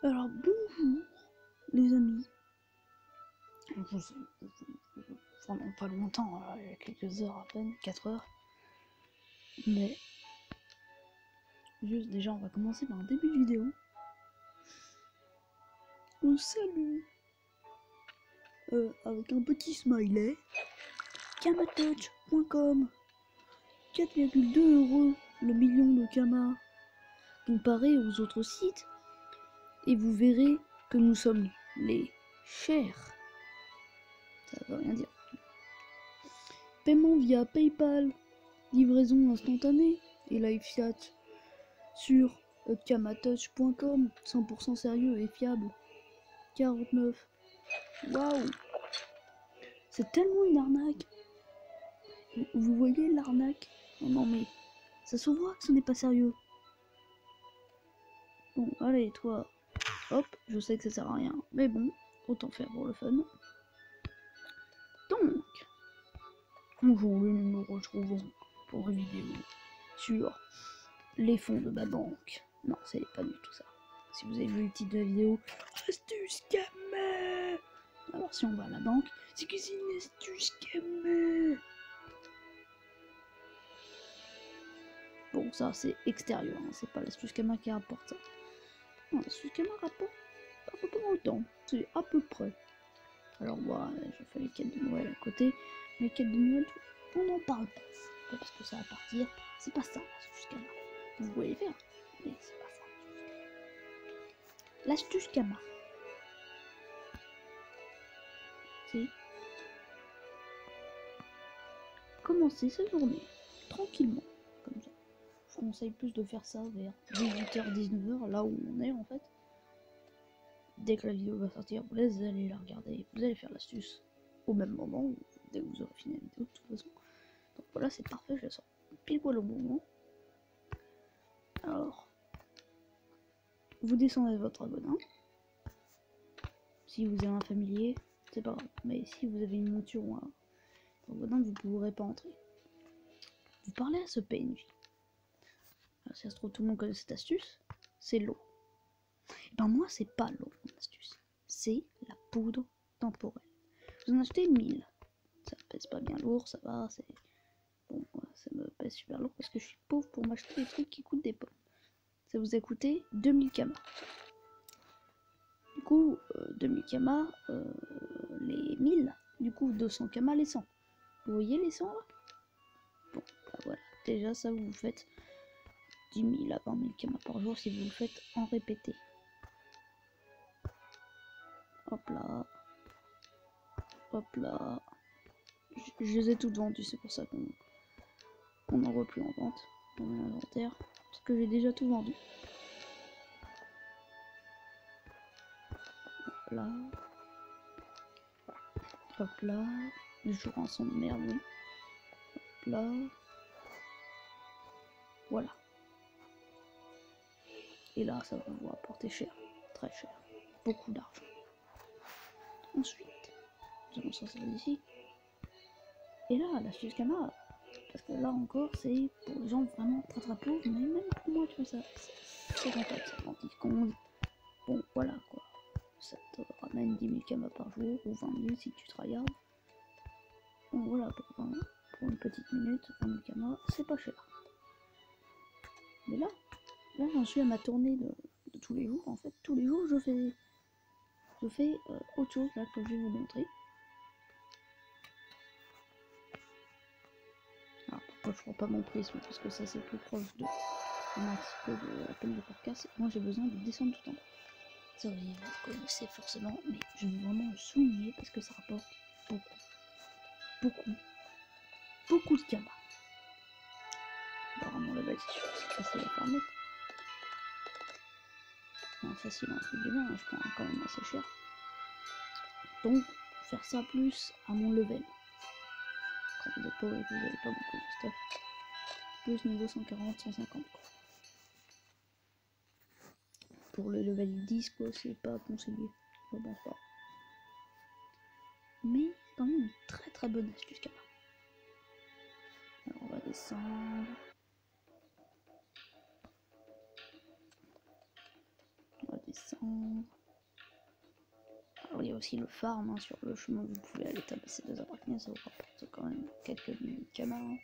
Alors bonjour les amis. Je sais, vraiment pas longtemps, il y a quelques heures à peine, 4 heures. Mais juste déjà on va commencer par un début de vidéo. On salue avec un petit smiley. Kamatouch.com 4,2 € le million de Kama comparé aux autres sites. Et vous verrez que nous sommes les chers. Ça veut rien dire. Paiement via PayPal, livraison instantanée et live fiat sur kamatouch.com, 100% sérieux et fiable. 49. Waouh! C'est tellement une arnaque. Vous voyez l'arnaque? Oh non mais ça se voit que ce n'est pas sérieux. Bon, allez, toi. Hop, je sais que ça sert à rien, mais bon, autant faire pour le fun. Donc, aujourd'hui nous nous retrouvons pour une vidéo sur les fonds de ma banque. Non, c'est pas du tout ça. Si vous avez vu le titre de la vidéo, astuce Kama. Alors si on va à la banque, c'est que c'est une astuce Kama. Bon, ça c'est extérieur, hein, c'est pas l'astuce Kama qui rapporte ça. Non, l'astuce Kama rapporte à peu près autant, c'est à peu près. Alors moi, je fais les quêtes de Noël à côté, mais les quêtes de Noël, on n'en parle pas. Parce que ça va partir, c'est pas ça l'astuce Kama. Vous pouvez les faire, mais c'est pas ça. L'astuce Kama, c'est commencer sa journée tranquillement, comme ça. Je vous conseille plus de faire ça vers 18h, 19h, là où on est en fait. Dès que la vidéo va sortir, vous allez la regarder, vous allez faire l'astuce au même moment, dès que vous aurez fini la vidéo de toute façon. Donc voilà, c'est parfait, je la sors pile poil au bon moment. Alors, vous descendez votre abonnement. Si vous avez un familier, c'est pas grave. Mais si vous avez une monture ou un abonnement, vous ne pourrez pas entrer. Vous parlez à ce PNJ. Alors, si ça se trouve, tout le monde connaît cette astuce. C'est l'eau. Et ben moi, c'est pas l'eau, mon astuce. C'est la poudre temporelle. Vous en achetez 1000. Ça pèse pas bien lourd, ça va. C'est bon, ça me pèse super lourd parce que je suis pauvre pour m'acheter des trucs qui coûtent des pommes. Ça vous a coûté 2000 Kama. Du coup, 2000 Kama, les 1000, du coup 200 Kama les 100. Vous voyez les 100 là? Bon, bah voilà, déjà ça vous faites 10 000 à 20 000 Kama par jour si vous le faites en répété. Hop là. Hop là. Je les ai toutes vendues, c'est pour ça qu'on n'en voit plus en vente dans mon inventaire. Parce que j'ai déjà tout vendu. Hop là. Hop là. Les jours en son de merde, oui. Hop là. Voilà. Et là, ça va vous rapporter cher. Très cher. Beaucoup d'argent. Ensuite, nous allons sortir d'ici. Et là, l'astuce Kama, parce que là encore, c'est pour les gens vraiment très très pauvres, mais même pour moi, tu vois, ça, c'est rentable, ça prend 10 secondes. Bon, voilà quoi. Ça te ramène 10 000 Kama par jour, ou 20 000 si tu te regardes. Donc voilà, pour une petite minute, 20 000 Kama, c'est pas cher. Mais là j'en suis à ma tournée de tous les jours. En fait, tous les jours, je fais autre chose, là, que je vais vous montrer. Alors, pourquoi je prends pas mon prisme? Parce que ça, c'est plus proche de un petit peu de la pelle de carcasse. Moi, j'ai besoin de descendre tout en bas. Ça, vous connaissez forcément, mais je veux vraiment le souligner parce que ça rapporte beaucoup de Kama. Alors, à mon level, c'est sûr que c'est facile à permettre. Enfin, facile entre guillemets, hein, je prends quand même assez cher. Donc, faire ça plus à mon level. Quand vous êtes pauvre et que vous n'avez pas beaucoup de stuff. Plus niveau 140, 150 quoi. Pour le level 10 quoi, c'est pas conseillé. Je pense pas. Mais c'est quand même une très très bonne astuce Kama. Alors on va descendre. descendre. Alors il y a aussi le farm hein, sur le chemin, vous pouvez aller tabasser des arachnides, ça vous rapporte quand même quelques médicaments,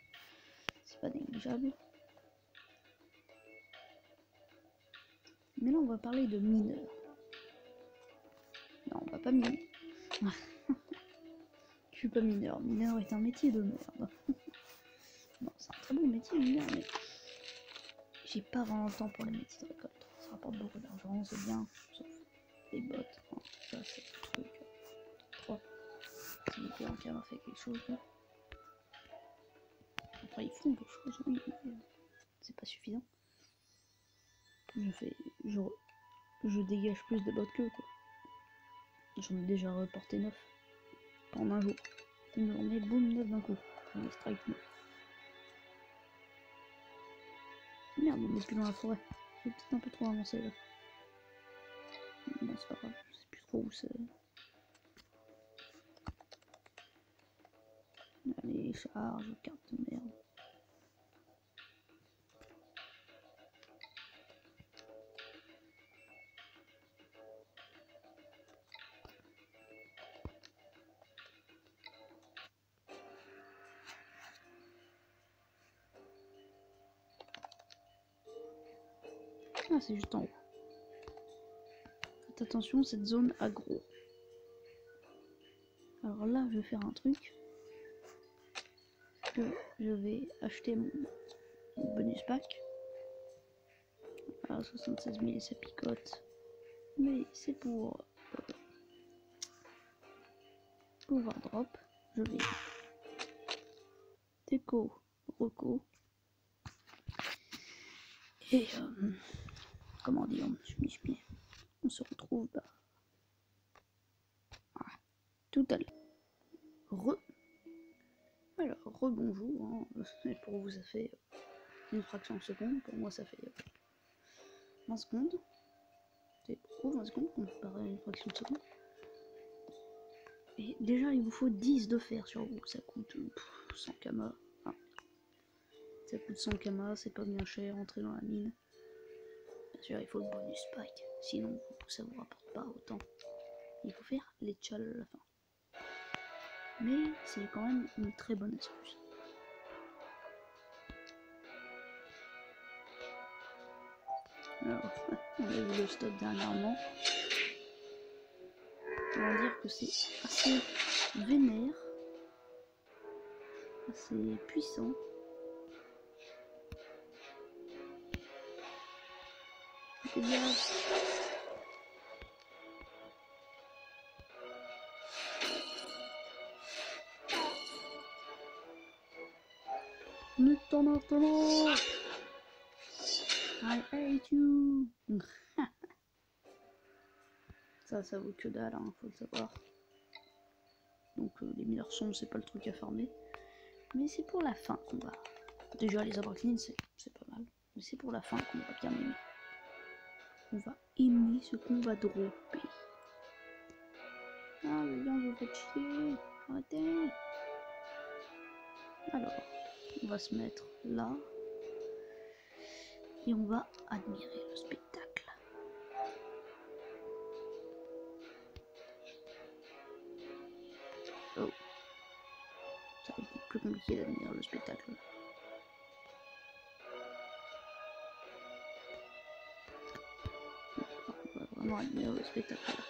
c'est pas négligeable. Mais là on va parler de mineurs. Non, on va pas miner. Je suis pas mineur, mineur est un métier de merde. Non, c'est un très bon métier mineur, mais j'ai pas vraiment le temps pour les métiers de récolte. Ça rapporte beaucoup d'argent, c'est bien, sauf les bottes. Hein. Ça c'est le truc. 3. Si le courant qui a fait quelque chose là. Après ils font quelque chose, oui, mais c'est pas suffisant. Je dégage plus de bottes qu'eux quoi. J'en ai déjà reporté 9 en un jour. Une journée, boum, 9 d'un coup. On les strike 9. Merde, on est plus dans la forêt. J'ai peut-être un peu trop avancé là. Bon, c'est pas grave, je sais plus trop où c'est. Allez, charge, carte de merde. Ah, c'est juste en haut. Faites attention, cette zone aggro. Alors là, je vais faire un truc. Que je vais acheter mon bonus pack. À 76 000 et ça picote. Mais c'est pour pouvoir drop. Je vais déco, reco. Et comment dire, on se retrouve tout à l'heure. Alors, rebonjour, hein. Pour vous ça fait une fraction de seconde, pour moi ça fait 20 secondes. C'est beaucoup 20 secondes comparé à une fraction de seconde. Et déjà il vous faut 10 de fer sur vous, ça coûte 100 kama. Ah. Ça coûte 100 kama, c'est pas bien cher, entrer dans la mine. Bien sûr il faut le bonus pack, sinon ça vous rapporte pas autant. Il faut faire les tchals à la fin. Mais c'est quand même une très bonne astuce. Alors, on a vu le stop dernièrement. On va dire que c'est assez vénère, assez puissant. Dégage. Maintenant, I hate you. Ça vaut que dalle, hein, faut le savoir. Donc les mineurs sombres, c'est pas le truc à farmer. Mais c'est pour la fin qu'on va... Déjà les arachnides, c'est pas mal. Mais c'est pour la fin qu'on va bien aimer. On va aimer ce qu'on va dropper. Ah les gars, vous faites chier. Arrêtez. Alors, on va se mettre là. Et on va admirer le spectacle. Oh. Ça va être plus compliqué d'admirer le spectacle. On va vraiment admirer le spectacle.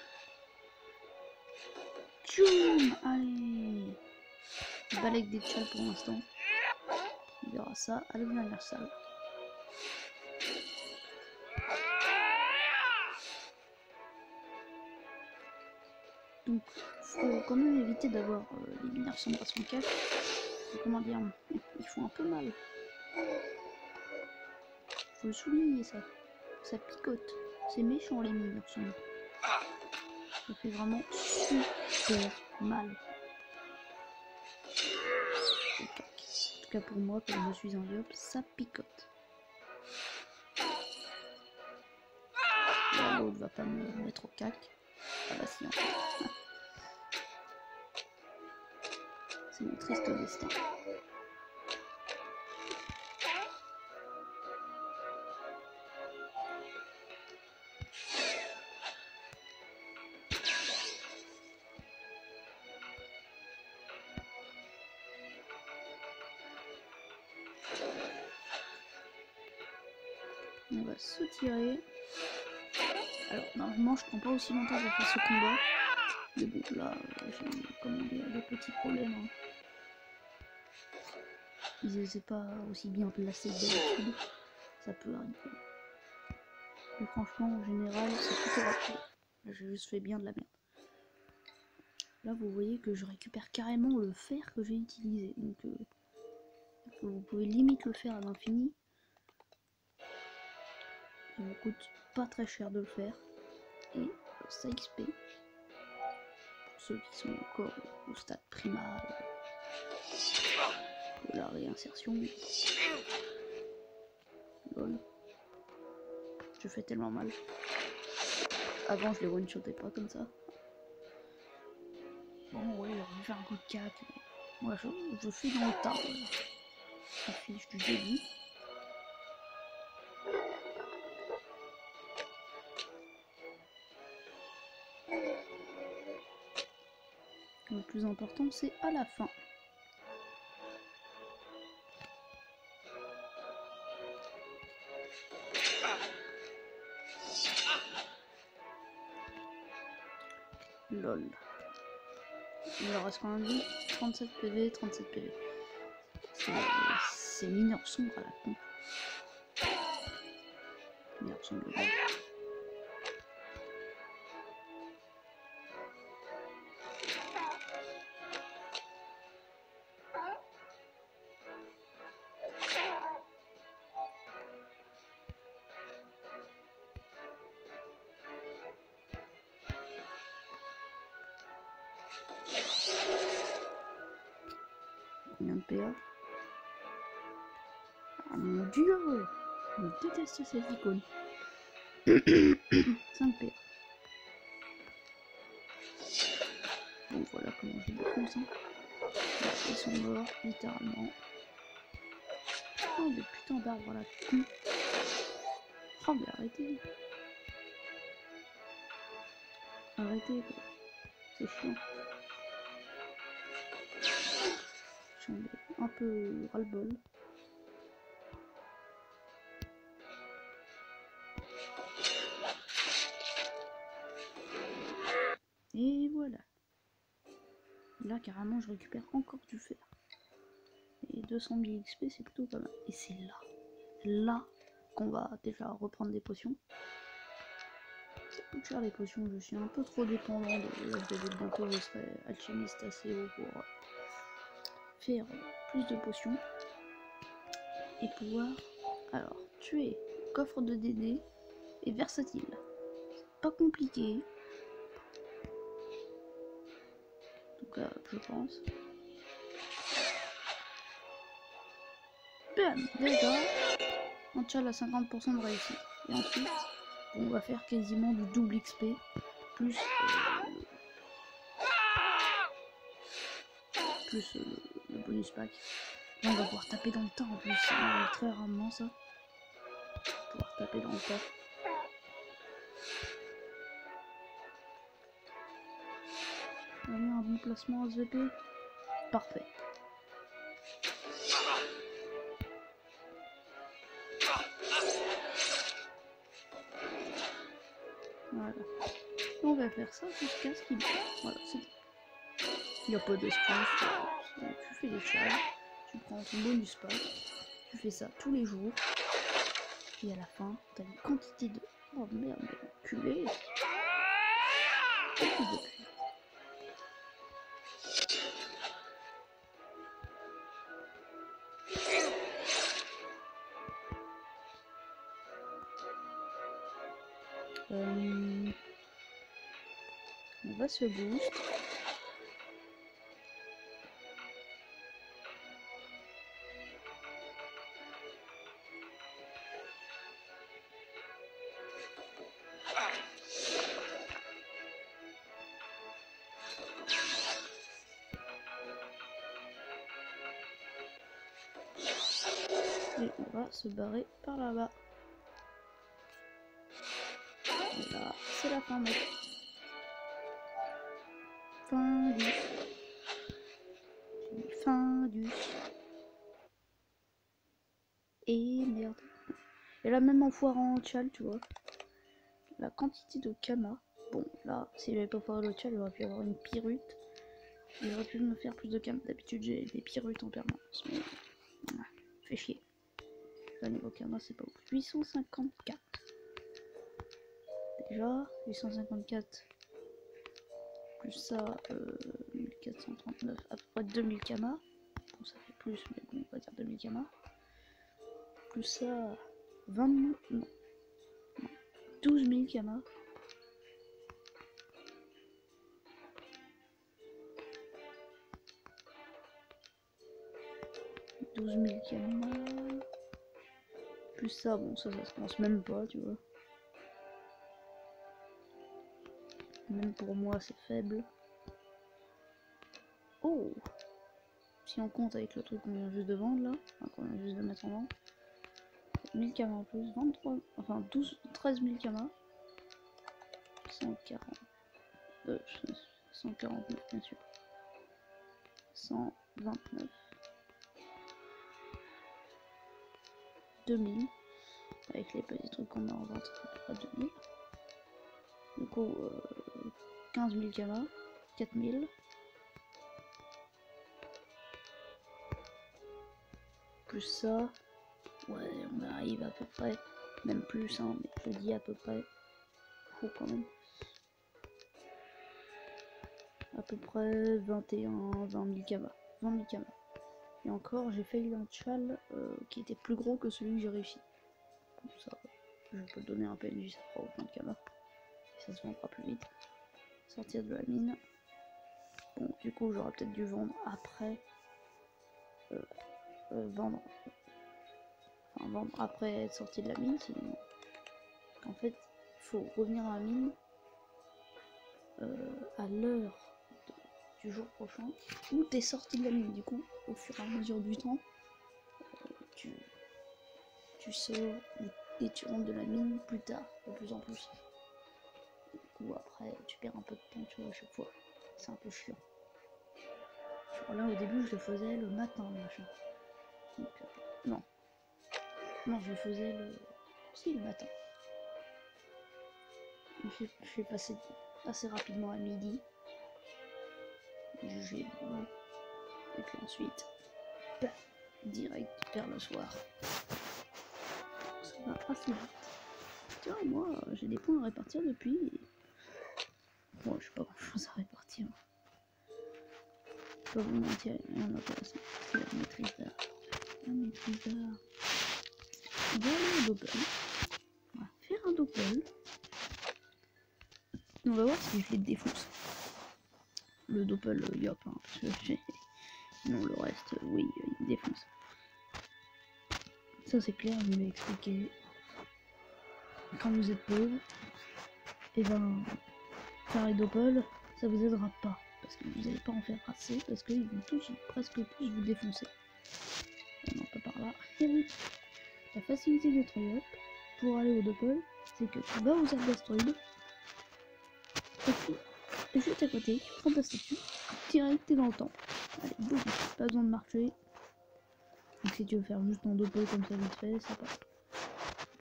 Tchoum. Allez. Je balèque des tchals pour l'instant. On verra ça à la dernière salle. Donc, faut quand même éviter d'avoir les mineurs sombres à son cache. Comment dire, ils font un peu mal. Faut le souligner ça. Ça picote. C'est méchant les mineurs sombres. Ça fait vraiment super mal. En tout cas pour moi, comme je suis un yop, ça picote. Là, l'autre va pas me mettre au cac. Ah bah si en fait. C'est mon triste destin. On va se tirer. Alors normalement je prends pas aussi longtemps pour faire ce combat. Mais bon là j'ai comment dire des petits problèmes. Hein. Ils étaient pas aussi bien placés que d'habitude. Ça peut arriver. Mais franchement en général c'est plutôt rapide. Là j'ai juste fait bien de la merde. Là vous voyez que je récupère carrément le fer que j'ai utilisé. Donc vous pouvez limite le faire à l'infini. Ça vous coûte pas très cher de le faire. Et ça XP. Pour ceux qui sont encore au stade primal de la réinsertion. Lol. Je fais tellement mal. Avant je les one-shotais pas comme ça. Bon ouais, on va faire un coup de 4. Moi je suis dans le tas. Ouais. Ça fiche du début. Le plus important c'est à la fin. Lol. Il leur reste combien de vie? 37 PV, 37 PV. C'est mineur sombre à la con. Mineur sombre de merde. Combien de PA? Ah mon dieu! Je déteste cette icône. 5 PA. Bon voilà comment je défonce. Hein. Là, ils sont morts, littéralement. Oh des putains d'arbres à la con. Oh mais arrêtez. Arrêtez quoi. C'est chiant. J'en ai un peu ras-le-bol. Et voilà. Là carrément je récupère encore du fer. Et 200 000 XP c'est plutôt pas mal. Et c'est là qu'on va déjà reprendre des potions. Ça coûte cher les potions, je suis un peu trop dépendant de l'HDV. Bientôt je serai alchimiste assez haut pour faire plus de potions. Et pouvoir alors tuer coffre de DD et versatile. C'est pas compliqué. En tout cas je pense. Bam, déjà on tient à 50% de réussite. Et ensuite on va faire quasiment du double XP plus le bonus pack. Là, on va pouvoir taper dans le tas en plus, très rarement ça. Pouvoir taper dans le tas. Allez, un bon placement SVP. Parfait. Voilà. On va faire ça jusqu'à ce qu'il meure. Voilà, c'est tout. Il n'y a pas d'espace. Tu fais les charges, tu prends ton bonus pack, tu fais ça tous les jours. Et à la fin, t'as une quantité de... Oh merde, culé. On va se boost. Et on va se barrer par là-bas. Et là, c'est la fin, mec. Fin du. J'ai mis fin du. Et merde. Et là, même en foirant le tchal, tu vois, la quantité de kama. Bon, là, si j'avais pas foiré le tchal, j'aurais pu avoir une pyrrhute. J'aurais pu me faire plus de kama. D'habitude, j'ai des pyrrhutes en permanence. Mais, voilà, fait chier. Là, niveau kama, c'est pas ouf. 854. Déjà, 854. Plus ça, 1439, à peu près 2000 kama. Bon, ça fait plus, mais bon, on va dire 2000 kama. Plus ça, 20 000, non, 12 000 kama. Plus ça, bon, ça se pense même pas, tu vois. Même pour moi, c'est faible. Oh! Si on compte avec le truc qu'on vient juste de vendre là, enfin, qu'on vient juste de mettre en vente, 1000 kama en plus, 23, enfin 13 000 kama, 149 bien sûr, 129, 2000, avec les petits trucs qu'on a en vente, à peu près 2000, du coup 15 000 kama, 4000, plus ça, ouais, on arrive à peu près, même plus, hein, mais je dis à peu près, faut quand même, à peu près 20 000 kama, 20 000 kama. Et encore, j'ai failli un cheval qui était plus gros que celui que j'ai réussi. Comme ça, je peux le donner un PNJ, ça fera autant de kama. Et ça se vendra plus vite. Sortir de la mine. Bon, du coup, j'aurais peut-être dû vendre après. Vendre après être sorti de la mine, sinon. En fait, il faut revenir à la mine à l'heure du jour prochain où t'es sorti de la mine. Du coup, au fur et à mesure du temps, tu sors et tu rentres de la mine plus tard, de plus en plus. Du coup, après, tu perds un peu de temps, tu vois, à chaque fois. C'est un peu chiant. Genre là, au début, je le faisais le matin, machin. Donc, non. Non, je le faisais le... Si, le matin. Je suis passé assez rapidement à midi. Jugé bon. Et puis ensuite, bah, direct vers le soir. Ça va assez vite. Tu vois, moi, j'ai des points à répartir depuis. Bon, je sais pas grand chose à répartir. Je peux vous mentir, il y a rien d'intéressant. C'est la maîtrise d'art. La maîtrise d'art. On va aller au doppel. On va faire un doppel. On va voir si je les défonce. Le doppel yop, hein, parce que j'ai... Non, le reste, oui, il défonce. Ça c'est clair, je vous l'ai expliqué. Quand vous êtes pauvre, et ben, faire les doppels, ça vous aidera pas. Parce que vous n'allez pas en faire assez, parce qu'ils vont tous, presque tous vous défoncer. Non, pas par là. Et oui, la facilité de Triup pour aller au doppel, c'est que tu vas aux arbres d'asteroïdes, et puis, juste à côté, tu prends ta statue, direct t'es dans le temps. Allez, boum, pas besoin de marcher. Donc si tu veux faire juste un doppel comme ça vite fait, ça passe.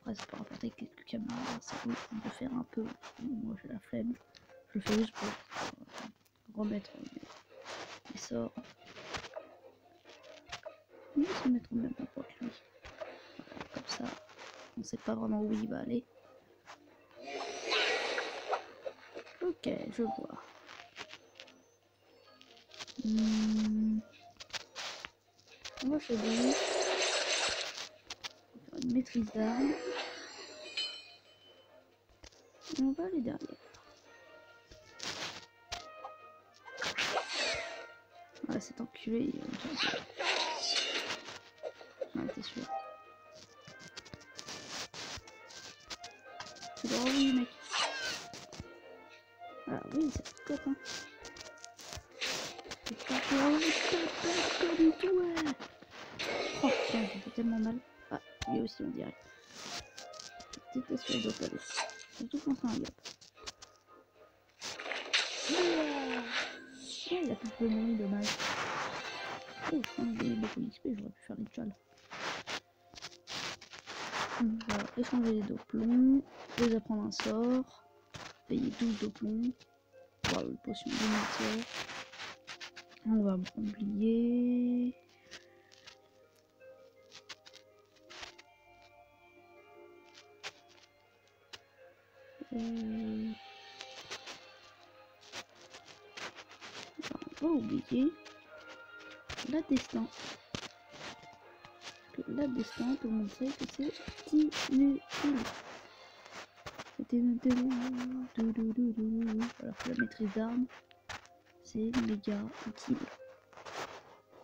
Après ça peut rapporter quelques caméras, c'est cool de faire un peu. Moi j'ai la flemme. Je le fais juste pour remettre mes sorts. On va se mettre au même endroit que lui. Voilà, comme ça, on sait pas vraiment où il va aller. Ok, je vois. On va chez lui. Faire une maîtrise d'armes. Et on va aller derrière. Ouais, cet enculé, il va me ouais, t'es sûr. C'est drôle, oui, mec. Ah oui, ça te cote, hein. C'est pas du tout, ouais. Oh putain, j'ai fait tellement mal. Ah, lui aussi, on dirait. Je déteste les doppels. Surtout quand c'est un yop. Ouais, il a plus de bruit, dommage. Oh, je pense que j'ai eu beaucoup d'XP, j'aurais pu faire les tchals. On va échanger les doplons, les apprendre un sort, payer 12 doplons, voir une potion de sort. On va oublier. On va oublier la destin. La destin, tout le monde sait que c'est inutile. Alors que la maîtrise d'armes, c'est méga utile.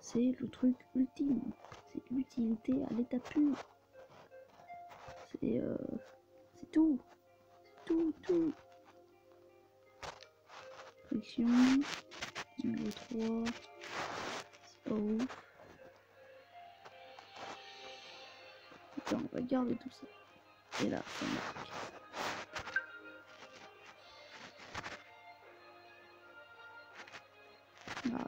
C'est le truc ultime. C'est l'utilité à l'état pur. C'est tout. C'est tout. Friction. Numéro 3. C'est pas ouf. Attends, on va garder tout ça. Et là, ça marque. Ah non,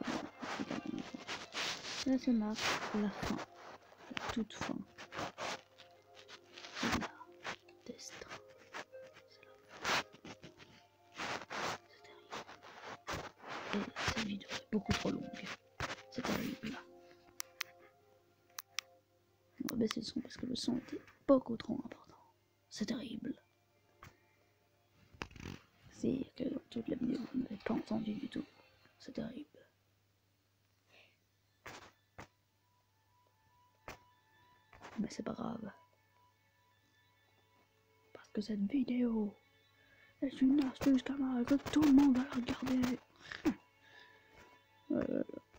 là, ça marque la fin. La toute fin. C'est la destin. C'est la fin. Et cette vidéo est beaucoup trop longue. C'est terrible. On va baisser le son parce que le son était beaucoup trop important. C'est terrible. C'est que dans toute la vidéo, vous n'avez pas entendu du tout. C'est terrible. Mais c'est pas grave. Parce que cette vidéo est une astuce camarade que tout le monde va la regarder.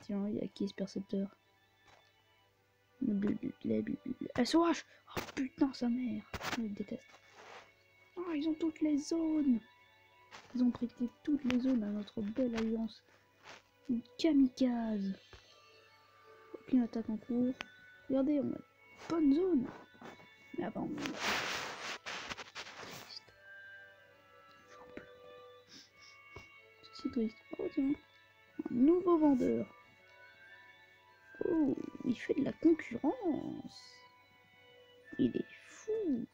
Tiens, il y a qui ce percepteur? SOH! Oh putain, sa mère! Je le déteste. Oh, ils ont toutes les zones! Ils ont prêté toutes les zones à notre belle alliance. Une kamikaze. Aucune attaque en cours. Regardez, on a une bonne zone. Mais avant, on a... C'est si triste. Oh tiens, un nouveau vendeur. Oh, il fait de la concurrence. Il est fou.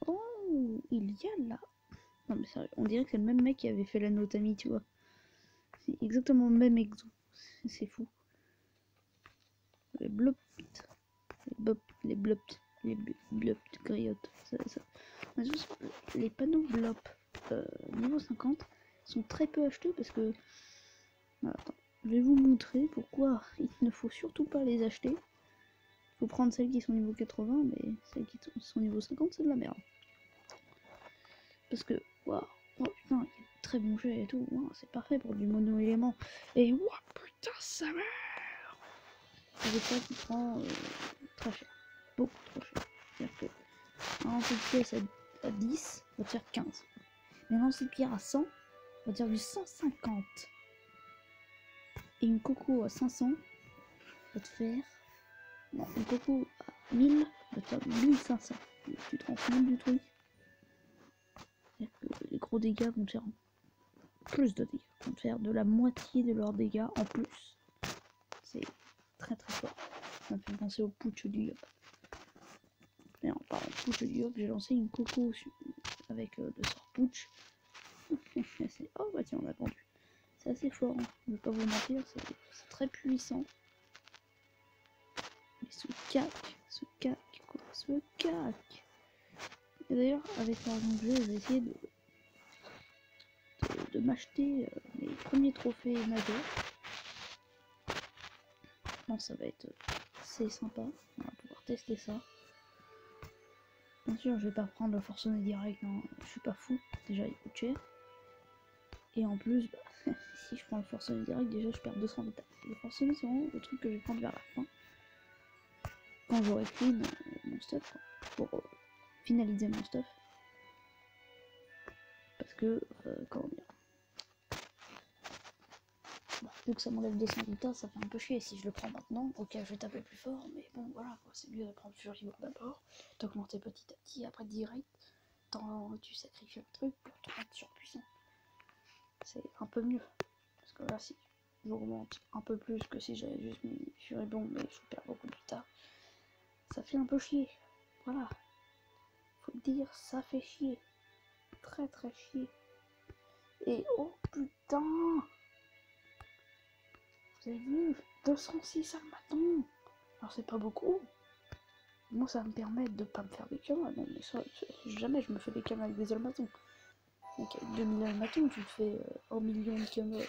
Oh, il y a là. Non mais sérieux, on dirait que c'est le même mec qui avait fait la Notami, tu vois. C'est exactement le même exo. C'est fou. Les blops. Les blops. Les blops griottes. Les panneaux blops niveau 50 sont très peu achetés parce que... Attends, je vais vous montrer pourquoi il ne faut surtout pas les acheter. Il faut prendre celles qui sont niveau 80, mais celles qui sont niveau 50, c'est de la merde. Parce que, waouh, oh putain, il y a de très bons jets et tout, wow, c'est parfait pour du mono-élément. Et waouh, putain, sa mère! C'est des fois qui prend très cher, beaucoup trop cher. C'est-à-dire que un lancer de pièce à 10 va te faire 15. Mais un lancer de pierre à 100 va te faire du 150. Et une coco à 500 va te faire... Non, une coco à 1000 va te faire du 1500. Tu te rends compte du truc? C'est-à-dire que les gros dégâts vont te faire plus de dégâts. Vont te faire de la moitié de leurs dégâts en plus. C'est très très fort. Ça me fait penser au putsch du Yop. Mais en parlant de putsch du Yop, j'ai lancé une coco avec le sort putsch. Oh bah tiens, on a vendu. C'est assez fort, hein. Je vais pas vous mentir, c'est très puissant. Mais ce cac, quoi, ce cac. Et d'ailleurs, avec l'argent que j'ai, je vais essayer de m'acheter mes premiers trophées majeurs. Bon, ça va être assez sympa, on va pouvoir tester ça. Bien sûr, je vais pas prendre le forcené direct, non, je suis pas fou, déjà il coûte cher. Et en plus, bah, si je prends le forcené direct, déjà je perds 200 d'état. Le forcené, c'est vraiment le truc que je vais prendre vers la fin. Quand j'aurai clean mon stuff, pour finaliser mon stuff. Parce que, comment dire, bon, vu que ça m'enlève 200 d'état, ça fait un peu chier si je le prends maintenant. Ok, je vais taper plus fort, mais bon, voilà, c'est mieux de prendre Furibur d'abord, d'augmenter petit à petit, après direct, tu sacrifies un truc pour te rendre surpuissant. C'est un peu mieux. Parce que là, si j'augmente un peu plus que si j'avais juste mis Furibur, mais je perds beaucoup d'état. ça fait un peu chier. Voilà. Faut le dire, ça fait chier. Très très chier. Et oh putain! Vous avez vu? 206 almatons! Alors c'est pas beaucoup. Moi ça va me permettre de pas me faire des camas. Non mais ça, jamais je me fais des camas avec des almatons. Donc avec 2000 almatons, tu te fais 1 million de camas.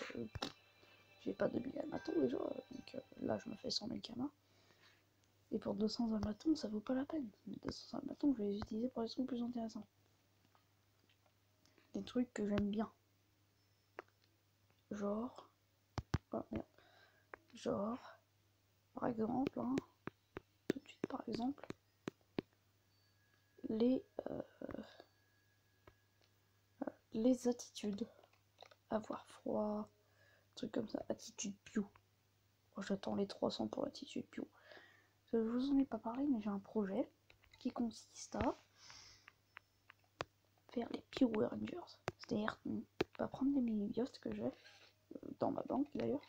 J'ai pas 2000 almatons déjà. Donc là je me fais 100 000 camas. Et pour 200 almatons, ça vaut pas la peine. Les 200 almatons, je vais les utiliser pour des trucs plus intéressants. Des trucs que j'aime bien. Genre... Oh, merde. Genre... Par exemple, hein, tout de suite par exemple, les attitudes. Avoir froid, trucs comme ça. Attitude bio. Moi, j'attends les 300 pour l'attitude bio. Je vous en ai pas parlé, mais j'ai un projet qui consiste à faire les Power Rangers. C'est-à-dire, pas prendre les mini-biotes que j'ai, dans ma banque d'ailleurs,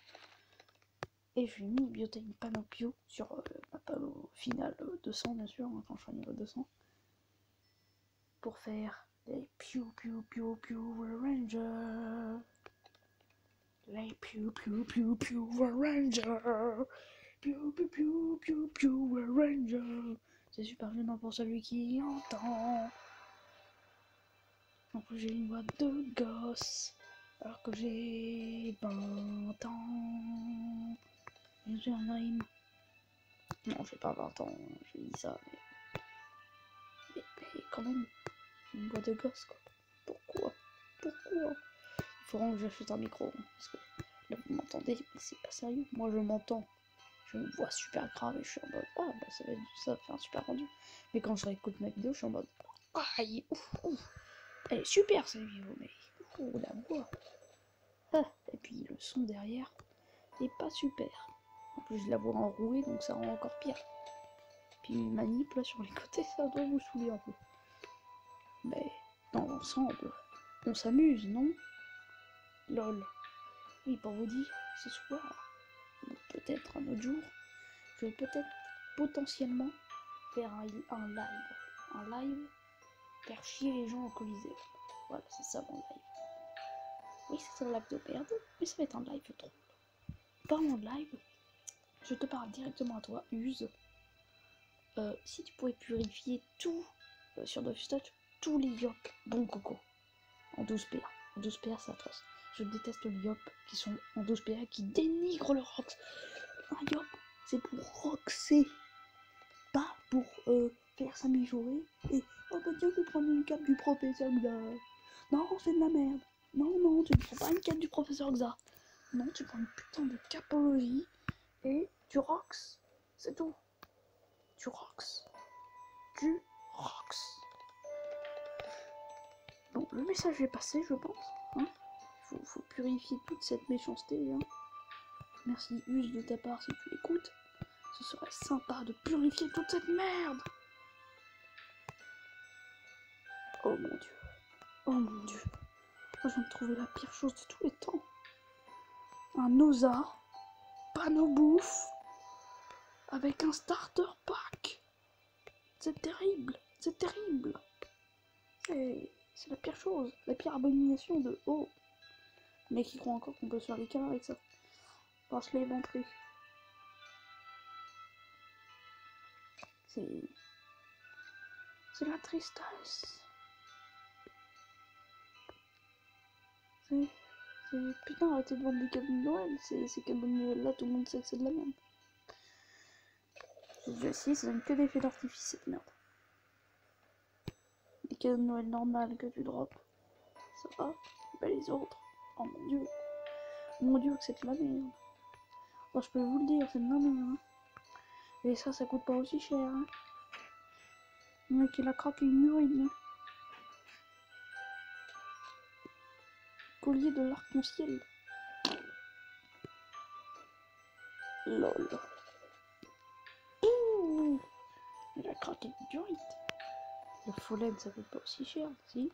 et je vais mini-bioter une panneau bio sur ma panneau finale 200, bien sûr, hein, quand je serai niveau 200, pour faire les Power Rangers. Les Power Rangers. Power Rangers. C'est super gênant pour celui qui entend. En plus, j'ai une voix de gosse, alors que j'ai 20 ans. J'ai un rime. Non, j'ai pas 20 ans, je dis ça, mais quand même, j'ai une voix de gosse, quoi. Pourquoi? Il faut vraiment que j'achète un micro, parce que là, vous m'entendez, mais c'est pas sérieux. Moi, je m'entends. Je me vois super grave et je suis en mode, ah, bah ça va faire un super rendu. Mais quand je réécoute ma vidéo, je suis en mode, aïe, ouf. Elle est super cette vidéo, mais la voix. Ah, et puis le son derrière est pas super. En plus, je la vois enrouée, donc ça rend encore pire. Puis une manip là sur les côtés, ça doit vous saouler un peu. Mais dans l'ensemble, on s'amuse, non? Lol. Oui, pour vous dire, ce soir, ou peut-être un autre jour, je vais peut-être potentiellement faire un live. Un live, faire chier les gens au Colisée. Voilà, c'est ça mon live. Oui, c'est un live de merde, mais ça va être un live drôle. Parlons de live, je te parle directement à toi, Use. Si tu pouvais purifier tout sur Dofus Touch, tous les Yop bon coco en 12 PA. En 12 PA, c'est atroce. Je déteste les Yop qui sont en 12 PA, qui dénigrent le Rox. Un Yop, c'est pour roxer, pas pour faire s'améliorer. Et oh bah tiens, je vais prendre une cape du professeur Xa. Non, c'est de la merde. Non, tu ne prends pas une cape du professeur Xa. Non, tu prends une putain de capologie et tu rox. C'est tout. Tu rox. Bon, le message est passé, je pense. Hein, faut purifier toute cette méchanceté. Hein. Merci, Use, de ta part, si tu écoutes. Ce serait sympa de purifier toute cette merde. Oh mon dieu. Oh mon dieu. Moi, je viens de trouver la pire chose de tous les temps. Un Osa, panneau bouffe, avec un starter pack. C'est terrible. C'est terrible. C'est la pire chose. La pire abomination de oh. Mais qui croit encore qu'on peut se faire des câlins avec ça. Parce que les ventrés. C'est la tristesse. Putain, arrêtez de vendre des cadeaux de Noël. Ces cadeaux de Noël là, tout le monde sait que c'est de la merde. Je sais, ça donne que des feux d'artifice cette merde. Les cadeaux de Noël normales que tu drops, ça va. Bah les autres, oh mon dieu. Mon dieu, que c'est de la merde. Bon, je peux vous le dire, c'est de la merde. Hein. Et ça coûte pas aussi cher. Hein. Le mec, il a craqué une urine. Collier de l'arc-en-ciel. Lol. Ouh, il a craqué une joint. Le Follen, ça coûte pas aussi cher, si.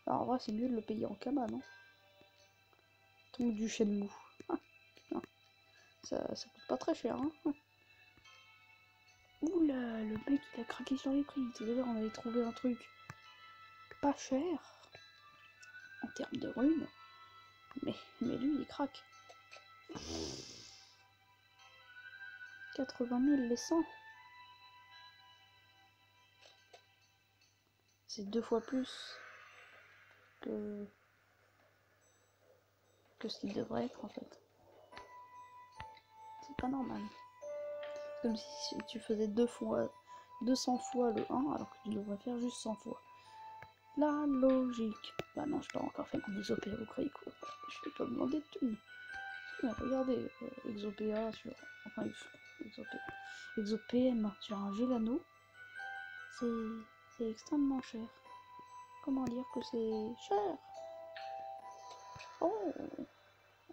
Alors, en vrai, c'est mieux de le payer en Kama, non? Ton du Shenmue. Ah, ça coûte pas très cher, hein. Oula, le mec il a craqué sur les prix. Tout à l'heure on avait trouvé un truc pas cher en termes de runes. Mais lui il craque. 80 000 les 100. C'est 2 fois plus que ce qu'il devrait être en fait. C'est pas normal. C'est comme si tu faisais 200 fois le 1 alors que tu devrais faire juste 100 fois. La logique. Bah non, j'ai pas encore fait mon Exopéa au Créico. Je vais pas me demander de thunes. Mais regardez, Exopéa sur... Enfin, Exopém sur un Gélano, c'est extrêmement cher. Comment dire que c'est cher? Oh!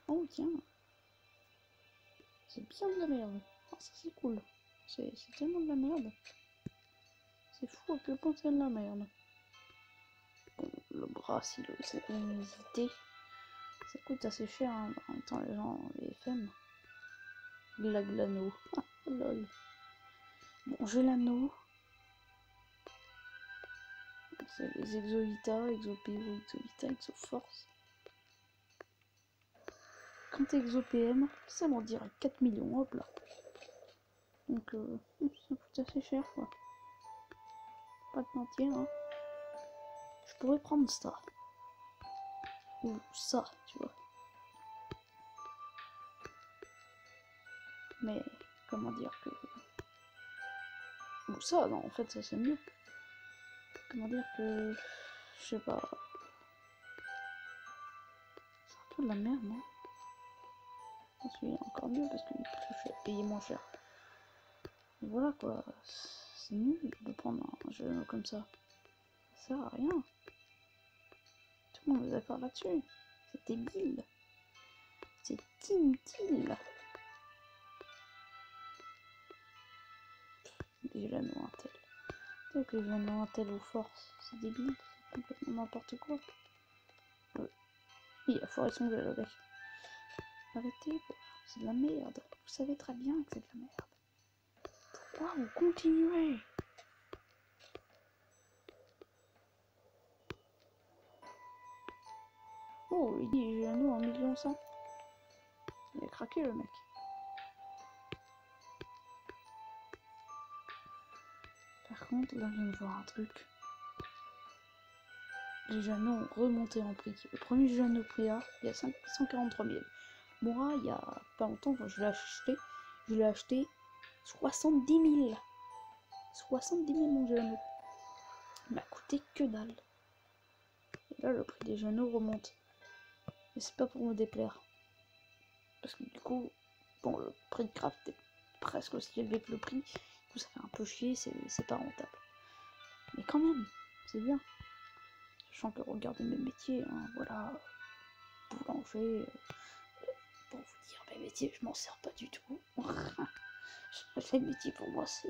Oh tiens! C'est bien de la merde. Oh, ça c'est cool. C'est tellement de la merde. C'est fou à quel point c'est de la merde. Bon, le bras, si c'est une hésité. Ça coûte assez cher hein. En même temps, les gens, les FM. Glaglano. Ah, lol. Bon, Gélano. C'est les Exovita, Exopéo, Exovita, Exoforce. Quand t'es Exopm, ça m'en dirait 4 millions, hop là. Donc, ça coûte assez cher quoi. Pas de mentir, hein. Je pourrais prendre ça. Ou ça, tu vois. Mais, comment dire que... Ou ça, non, en fait, ça c'est mieux. Comment dire que... Je sais pas... C'est un peu de la merde, non? Celui-là encore mieux parce qu'il est payé moins cher. Et voilà quoi. C'est nul de prendre un jeu comme ça. Ça sert à rien. Tout le monde est d'accord là-dessus. C'est débile. C'est inutile. Les jeunes ont un tel. Tu sais que les jeunes ont un tel aux forces. C'est débile. C'est complètement n'importe quoi. Il a foiré son jeu le mec. Arrêtez quoi. C'est de la merde. Vous savez très bien que c'est de la merde. Pourquoi vous continuez? Oh, il dit j'ai un eau en 1 100 000. Il a craqué le mec. Par contre, là, je viens de voir un truc. Les Jeanneaux ont remonté en prix. Le premier Jeannot Préa, il y a 143 000. Moi, il y a pas longtemps, quand je l'ai acheté 70 000. 70 000 mon Jeannot. Il m'a coûté que dalle. Et là, le prix des Jeannots remonte. Et c'est pas pour me déplaire. Parce que du coup, bon, le prix de craft est presque aussi élevé que le prix. Du coup, ça fait un peu chier, c'est pas rentable. Mais quand même, c'est bien. Sachant que regardez mes métiers, hein, voilà, boulanger, pour vous dire mes métiers, je m'en sers pas du tout. Les métiers pour moi, ça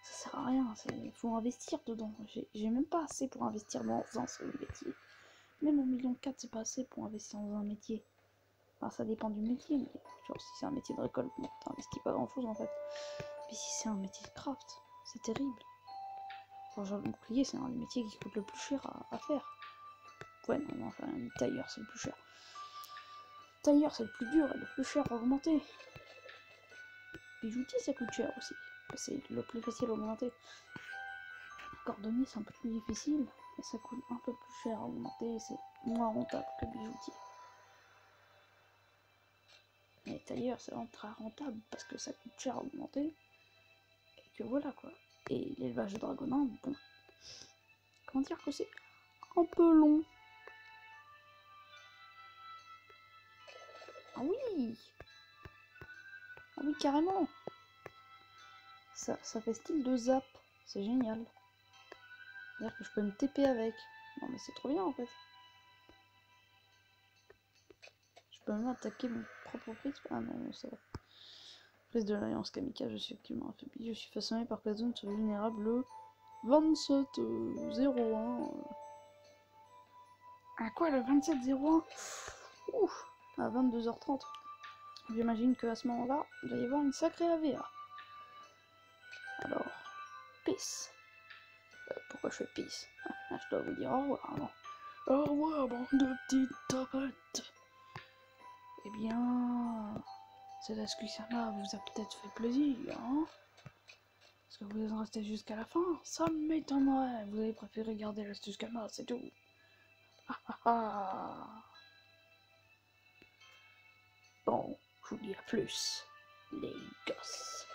sert à rien, il faut investir dedans. J'ai même pas assez pour investir dans un seul métier. Même 1,4 million, c'est pas assez pour investir dans un métier. Enfin, ça dépend du métier, mais genre si c'est un métier de récolte, bon, t'investis pas grand chose en fait. Mais si c'est un métier de craft, c'est terrible. Genre, le bouclier, c'est un des métiers qui coûte le plus cher à faire. Ouais, non, enfin, tailleur, c'est le plus cher. Tailleur, c'est le plus dur et le plus cher à augmenter. Bijoutier, ça coûte cher aussi. C'est le plus facile à augmenter. Cordonnier, c'est un peu plus difficile. Et ça coûte un peu plus cher à augmenter. C'est moins rentable que bijoutier. Mais tailleur, c'est vraiment très rentable parce que ça coûte cher à augmenter. Et que voilà quoi. Et l'élevage de dragonins, bon. Comment dire que c'est un peu long. Ah oui! Ah oui, carrément! Ça fait style de zap. C'est génial. C'est-à-dire que je peux me TP avec. Non mais c'est trop bien en fait. Je peux même attaquer mon propre prise. Ah non, ça va. Prise de l'Alliance Kamika, je suis actuellement affaibli. Je suis façonné par que la zone soit vulnérable le 27-01. À quoi le 27-01? Ouf! À 22h30. J'imagine qu'à ce moment-là, il va y avoir une sacrée AVA. Alors, peace. Pourquoi je fais peace? Je dois vous dire au revoir avant. Au revoir, bande de petites tapettes. Eh bien, cette discussion-là vous a peut-être fait plaisir, hein? Est-ce que vous en restez jusqu'à la fin? Ça m'étonnerait. Vous avez préféré garder l'astuce Kama, c'est tout. Ah ah ah. Bon, je vous dis à plus, les gosses.